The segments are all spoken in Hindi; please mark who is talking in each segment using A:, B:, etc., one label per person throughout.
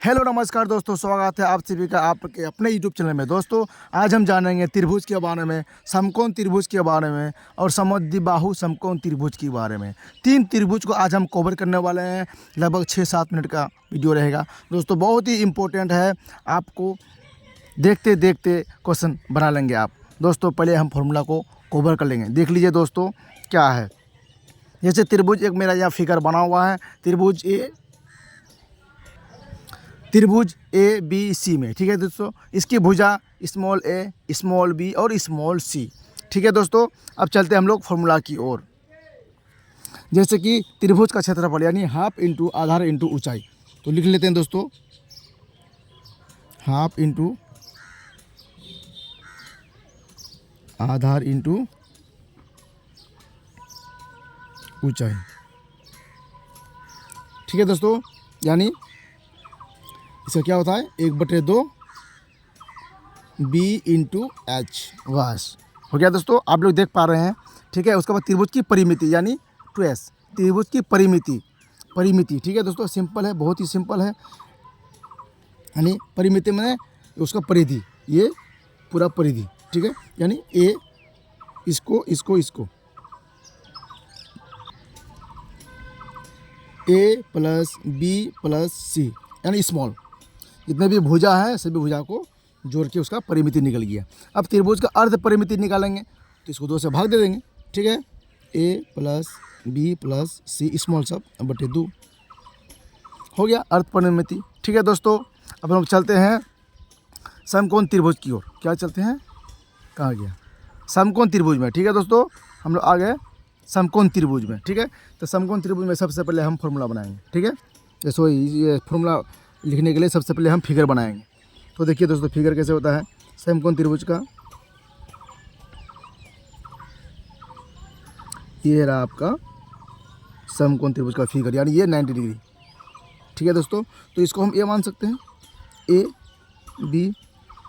A: हेलो नमस्कार दोस्तों, स्वागत है आप सभी का आपके अपने यूट्यूब चैनल में। दोस्तों आज हम जानेंगे त्रिभुज के बारे में, समकोण त्रिभुज के बारे में और समद्विबाहु समकोण त्रिभुज के बारे में। तीन त्रिभुज को आज हम कवर करने वाले हैं। लगभग 6-7 मिनट का वीडियो रहेगा दोस्तों, बहुत ही इम्पोर्टेंट है। आपको देखते देखते क्वेश्चन बना लेंगे आप। दोस्तों पहले हम फॉर्मूला को कवर कर लेंगे। देख लीजिए दोस्तों क्या है। जैसे त्रिभुज एक मेरा यहाँ फिगर बना हुआ है, त्रिभुज ए बी सी में, ठीक है दोस्तों। इसकी भुजा स्मॉल ए, स्मॉल बी और स्मॉल सी, ठीक है दोस्तों। अब चलते हैं हम लोग फॉर्मूला की ओर। जैसे कि त्रिभुज का क्षेत्रफल यानी हाफ इंटू आधार इंटू ऊंचाई, तो लिख लेते हैं दोस्तों, हाफ इंटू आधार इंटू ऊंचाई, ठीक है दोस्तों। यानी इसका क्या होता है 1/2 बी इंटू एच, बस हो गया दोस्तों। आप लोग देख पा रहे हैं, ठीक है। उसके बाद त्रिभुज की परिमिति यानी 2s, त्रिभुज की परिमिति, ठीक है दोस्तों। सिंपल है, बहुत ही सिंपल है। यानी परिमिति में उसका परिधि, ये पूरा परिधि, ठीक है। यानी ए इसको ए प्लस बी प्लस सी यानी स्मॉल, जितने भी भुजा है सभी भुजा को जोड़ के उसका परिमिति निकल गया। अब त्रिभुज का अर्ध परिमिति निकालेंगे तो इसको 2 से भाग दे देंगे, ठीक है। ए plus B plus C small सब बटे 2 हो गया अर्ध परिमिति, ठीक है दोस्तों। अब हम चलते हैं समकोण त्रिभुज की ओर। क्या चलते हैं, कहाँ गया, समकोण त्रिभुज में, ठीक है दोस्तों। हम लोग आ गए समकोण त्रिभुज में, ठीक है। तो समकोण त्रिभुज में सबसे पहले हम फॉर्मूला बनाएंगे, ठीक है। जैसे ये फॉर्मूला लिखने के लिए सबसे पहले हम फिगर बनाएंगे। तो देखिए दोस्तों फिगर कैसे होता है समकोण त्रिभुज का। ये रहा आपका समकोण त्रिभुज का फिगर, यानी ये 90 डिग्री, ठीक है दोस्तों। तो इसको हम ए मान सकते हैं, ए बी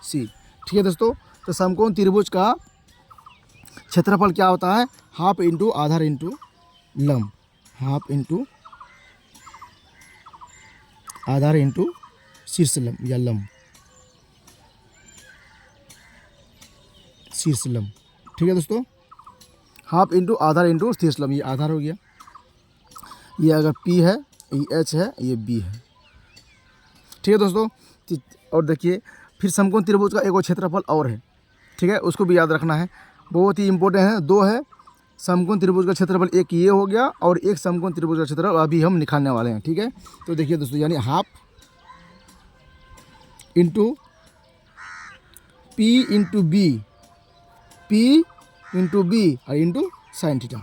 A: सी, ठीक है दोस्तों। तो समकोण त्रिभुज का क्षेत्रफल क्या होता है, हाफ इंटू आधार इंटू लंब, हाफ इंटू आधार इंटू शीर्ष लंब या लंब, शीर्ष लंब, ठीक है दोस्तों। हाफ इंटू आधार इंटू शीर्ष लंब, ये आधार हो गया। ये अगर P है, ये H है, ये B है, ठीक है दोस्तों। और देखिए फिर समकोण त्रिभुज का एक और क्षेत्रफल और है, ठीक है। उसको भी याद रखना है, बहुत ही इंपॉर्टेंट है। 2 है समकोण त्रिभुज का क्षेत्रफल, एक ये हो गया और एक समकोण त्रिभुज का क्षेत्रफल अभी हम निकालने वाले हैं, ठीक है। तो देखिए दोस्तों यानी half into P into B और इंटू साइन थीटा,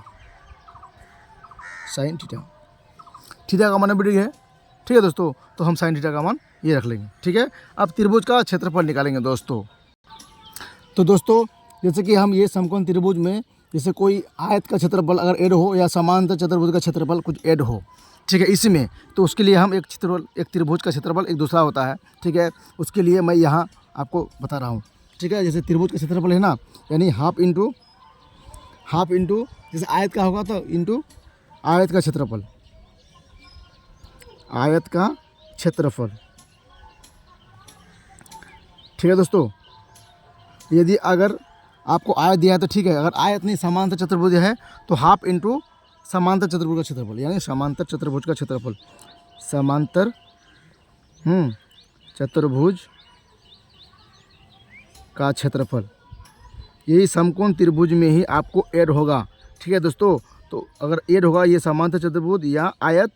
A: थीटा का मान बड़ी है, ठीक है दोस्तों। तो हम साइन थीटा का मान ये रख लेंगे, ठीक है। अब त्रिभुज का क्षेत्रफल निकालेंगे दोस्तों। तो दोस्तों जैसे कि हम ये समकोण त्रिभुज में जैसे कोई आयत का क्षेत्रफल अगर ऐड हो या समांतर चतुर्भुज का क्षेत्रफल कुछ ऐड हो, ठीक है, इसी में, तो उसके लिए हम एक त्रिभुज का क्षेत्रफल एक दूसरा होता है, ठीक है। उसके लिए मैं यहाँ आपको बता रहा हूँ, ठीक है। जैसे त्रिभुज का क्षेत्रफल है ना, यानी हाफ इंटू जैसे आयत का होगा तो इंटू आयत का क्षेत्रफल, ठीक है दोस्तों। यदि अगर आपको आयत दिया है तो ठीक है, अगर आयत नहीं समांतर चतुर्भुज है तो हाफ इंटू समांतर चतुर्भुज का क्षेत्रफल, यानी समांतर चतुर्भुज का क्षेत्रफल, समांतर चतुर्भुज का क्षेत्रफल, यही समकोण त्रिभुज में ही आपको ऐड होगा, ठीक है दोस्तों। तो अगर ऐड होगा ये समांतर चतुर्भुज या आयत,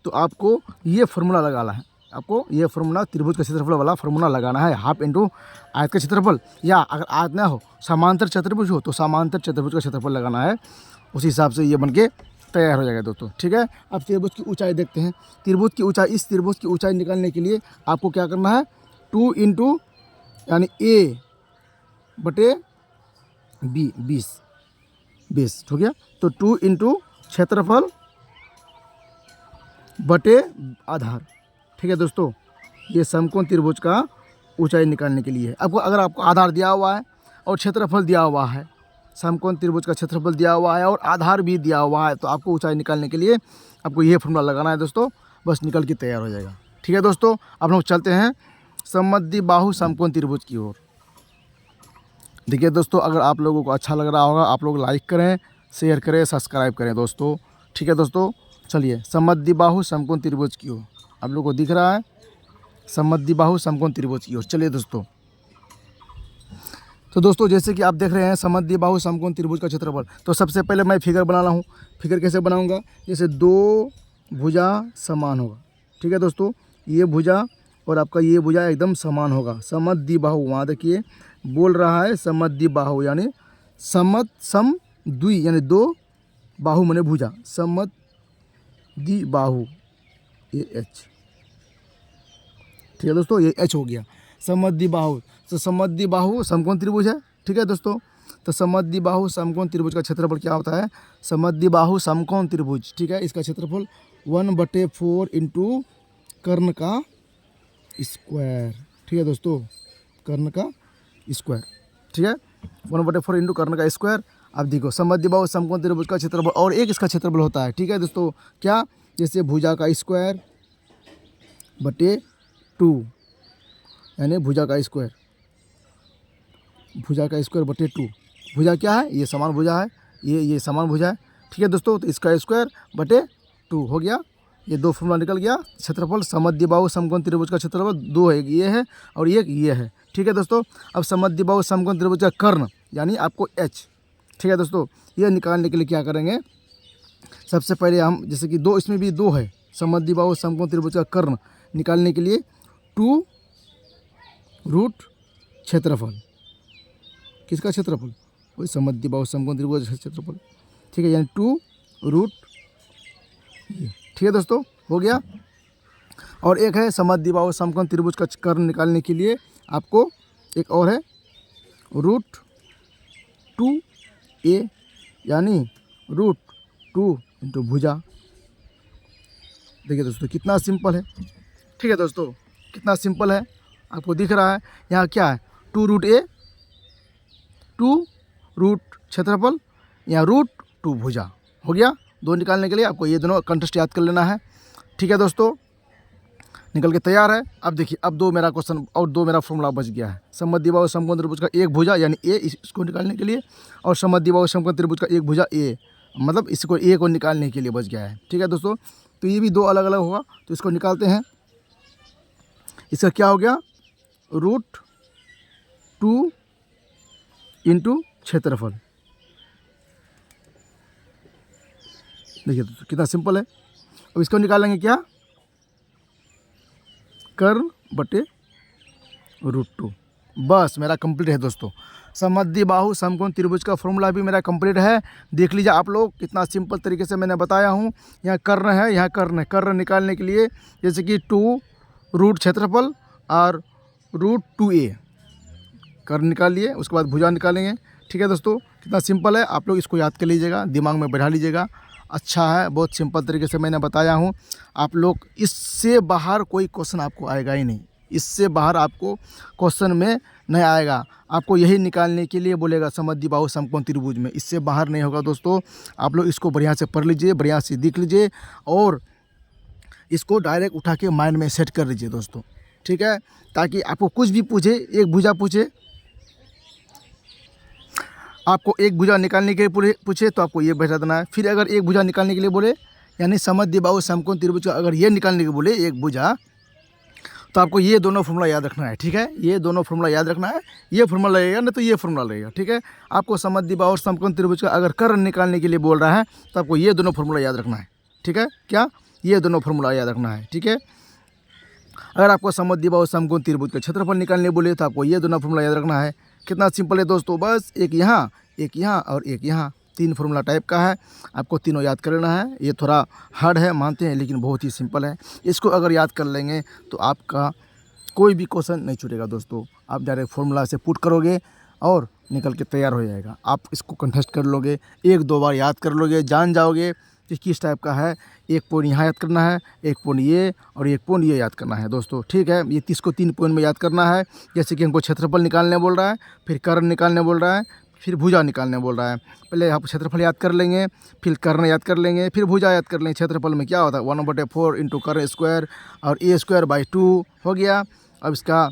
A: तो आपको ये फार्मूला लगाना है, आपको ये फार्मूला त्रिभुज का क्षेत्रफल वाला फार्मूला लगाना है, हाफ इंटू आयत का क्षेत्रफल, या अगर आयत ना हो समांतर चतुर्भुज हो तो समांतर चतुर्भुज का क्षेत्रफल लगाना है। उसी हिसाब से ये बनके तैयार हो जाएगा दोस्तों, ठीक है। अब त्रिभुज की ऊंचाई देखते हैं। त्रिभुज की ऊंचाई, इस त्रिभुज की ऊंचाई निकालने के लिए आपको क्या करना है, 2 इंटू यानी ए बटे बी, 20 हो गया। तो 2 इंटू क्षेत्रफल बटे आधार, ठीक है दोस्तों। ये समकोण त्रिभुज का ऊंचाई निकालने के लिए है। आपको अगर आपको आधार दिया हुआ है और क्षेत्रफल दिया हुआ है, समकोण त्रिभुज का क्षेत्रफल दिया हुआ है और आधार भी दिया हुआ है, तो आपको ऊंचाई निकालने के लिए आपको ये फॉर्मूला लगाना है दोस्तों, बस निकल के तैयार हो जाएगा। ठीक है दोस्तों, अब हम चलते हैं समद्विबाहु समकोण त्रिभुज की ओर। देखिए दोस्तों, अगर आप लोगों को अच्छा लग रहा होगा आप लोग लाइक करें, शेयर करें, सब्सक्राइब करें दोस्तों। ठीक है दोस्तों, चलिए समद्विबाहु समकोण त्रिभुज की ओर। आप लोगों को दिख रहा है समद्विबाहु समकोण त्रिभुज की ओर। चलिए दोस्तों, तो दोस्तों जैसे कि आप देख रहे हैं समद्विबाहु समकोण त्रिभुज का क्षेत्रफल। तो सबसे पहले मैं फिगर बना रहा हूँ। फिगर कैसे बनाऊँगा, जैसे दो भुजा समान होगा। ठीक है दोस्तों, ये भुजा और आपका ये भुजा एकदम समान होगा। समद्विबाहु, वहाँ देखिए बोल रहा है समद्विबाहु, यानी सम द्वि यानी दो, बाहु माने भुजा, समद्विबाहु, ये एच। ठीक है दोस्तों, ये एच हो गया समद्विबाहु। तो समद्विबाहु समकोण त्रिभुज है। ठीक है दोस्तों, तो समद्विबाहु समकोण त्रिभुज का क्षेत्रफल क्या होता है, समद्विबाहु समकोण त्रिभुज। ठीक है, इसका क्षेत्रफल 1/4 इंटू कर्ण का स्क्वायर। ठीक है दोस्तों, कर्ण का स्क्वायर। ठीक है, 1/4 इंटू कर्ण का स्क्वायर। अब देखो समद्विबाहु समकोण त्रिभुज का क्षेत्रफल और एक इसका क्षेत्रफल होता है। ठीक है दोस्तों, क्या, जैसे भुजा का स्क्वायर बटे 2, यानी भुजा का स्क्वायर, भुजा का स्क्वायर बटे 2। भुजा क्या है, ये समान भुजा है, ये समान भुजा है। ठीक है दोस्तों, तो इसका स्क्वायर बटे 2 हो गया। ये दो फॉर्मूला निकल गया। क्षेत्रफल समद्विबाहु समकोण त्रिभुज का क्षेत्रफल 2 है, ये है और एक ये है। ठीक है दोस्तों, अब समद्विबाहु समकोण त्रिभुज का कर्ण यानी आपको एच। ठीक है दोस्तों, ये निकालने के लिए क्या करेंगे, सबसे पहले हम जैसे कि दो, इसमें भी 2 है, समद्विबाहु समकोण त्रिभुज का कर्ण निकालने के लिए 2 रूट क्षेत्रफल, किसका क्षेत्रफल, वही समद्विबाहु समकोण त्रिभुज का क्षेत्रफल। ठीक है, यानी 2 रूट ये। ठीक है दोस्तों, हो गया। और एक है समद्विबाहु समकोण त्रिभुज का कर्ण निकालने के लिए आपको एक और है √2a, यानी √2 इंटू भुजा। देखिए दोस्तों कितना सिंपल है। ठीक है दोस्तों, कितना सिंपल है, आपको दिख रहा है। यहाँ क्या है, 2√a, 2 रूट क्षेत्रफल, यहाँ √2 भुजा हो गया। दो निकालने के लिए आपको ये दोनों कंटेस्ट याद कर लेना है। ठीक है दोस्तों, निकल के तैयार है। अब देखिए, अब 2 मेरा क्वेश्चन और 2 मेरा फॉर्मूला बच गया है। समद्विबाहु समकोण त्रिभुज का एक भुजा यानी ए, इसको निकालने के लिए, और समद्विबाहु समकोण त्रिभुज का एक भुजा ए, मतलब इसको ए को निकालने के लिए बच गया है। ठीक है दोस्तों, तो ये भी 2 अलग अलग होगा, तो इसको निकालते हैं। इसका क्या हो गया, √2 इंटू क्षेत्रफल। देखिए दोस्तों कितना सिंपल है। अब इसको निकालेंगे क्या, कर्ण बटे √2। बस मेरा कंप्लीट है दोस्तों। समद्विबाहु समकोण त्रिभुज का फॉर्मूला भी मेरा कंप्लीट है। देख लीजिए आप लोग, कितना सिंपल तरीके से मैंने बताया हूँ। यहाँ कर्ण है, यहाँ कर्ण है। कर्ण निकालने के लिए जैसे कि 2 रूट क्षेत्रफल और √2a, कर्ण निकाल लिए, उसके बाद भुजा निकालेंगे। ठीक है दोस्तों, कितना सिंपल है, आप लोग इसको याद कर लीजिएगा, दिमाग में बैठा लीजिएगा। अच्छा है, बहुत सिंपल तरीके से मैंने बताया हूँ। आप लोग इससे बाहर कोई क्वेश्चन आपको आएगा ही नहीं, इससे बाहर आपको क्वेश्चन में नहीं आएगा। आपको यही निकालने के लिए बोलेगा समद्विबाहु समकोण त्रिभुज में, इससे बाहर नहीं होगा दोस्तों। आप लोग इसको बढ़िया से पढ़ लीजिए, बढ़िया से देख लीजिए और इसको डायरेक्ट उठा के माइंड में सेट कर लीजिए दोस्तों। ठीक है, ताकि आपको कुछ भी पूछे, एक भुजा पूछे, आपको एक भुजा निकालने के लिए पूछे तो आपको ये बैठा देना है। फिर अगर एक भुजा निकालने के लिए बोले, यानी समद्विबाहु समकोण त्रिभुज का अगर ये निकालने के बोले एक भुजा, तो आपको ये दोनों फॉर्मूला याद रखना है। ठीक है, ये दोनों फॉर्मूला याद रखना है। ये फॉर्मूला लगेगा नहीं तो ये फॉर्मूला लगेगा। ठीक है, आपको समद्विबाहु समकोण त्रिभुज का अगर कर्ण निकालने के लिए बोल रहा है तो आपको ये दोनों फॉर्मूला याद रखना है। ठीक है, क्या, ये दोनों फॉर्मूला याद रखना है। ठीक है, अगर आपको समद्विबाहु समकोण त्रिभुज का क्षेत्रफल निकालने बोले तो आपको ये दोनों फॉर्मूला याद रखना है। कितना सिंपल है दोस्तों, बस एक यहाँ और एक यहाँ, 3 फॉर्मूला टाइप का है, आपको तीनों याद कर लेना है। ये थोड़ा हार्ड है मानते हैं, लेकिन बहुत ही सिंपल है। इसको अगर याद कर लेंगे तो आपका कोई भी क्वेश्चन नहीं छूटेगा दोस्तों। आप डायरेक्ट फॉर्मूला से पुट करोगे और निकल के तैयार हो जाएगा। आप इसको कंटेस्ट कर लोगे, 1-2 बार याद कर लोगे, जान जाओगे कि किस टाइप का है। एक पॉइंट यहाँ याद करना है, एक पॉइंट ये और एक पॉइंट ये याद करना है दोस्तों। ठीक है, ये 30 को 3 पॉइंट में याद करना है। जैसे कि हमको क्षेत्रफल निकालने बोल रहा है, फिर कर्ण निकालने बोल रहा है, फिर भुजा निकालने बोल रहा है। पहले आप क्षेत्रफल याद कर लेंगे, फिर कर्ण याद कर लेंगे, फिर भुजा याद कर लेंगे। क्षेत्रफल में क्या होता है 1/4 इंटू कर्ण स्क्वायर और a²/2 हो गया। अब इसका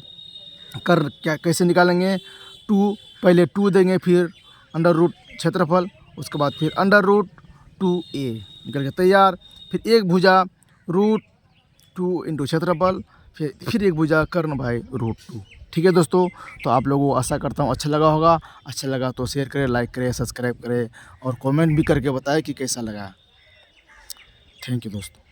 A: कर्ण क्या कैसे निकालेंगे, 2 पहले 2 देंगे, फिर अंडर रूट क्षेत्रफल, उसके बाद फिर अंडर रूट 2a निकल के तैयार। फिर एक भुजा √2 इंटू क्षेत्रफल, फिर एक भुजा कर्ण बाई √2। ठीक है दोस्तों, तो आप लोगों को आशा करता हूँ अच्छा लगा होगा। अच्छा लगा तो शेयर करें, लाइक करें, सब्सक्राइब करें और कमेंट भी करके बताएं कि कैसा लगा। थैंक यू दोस्तों।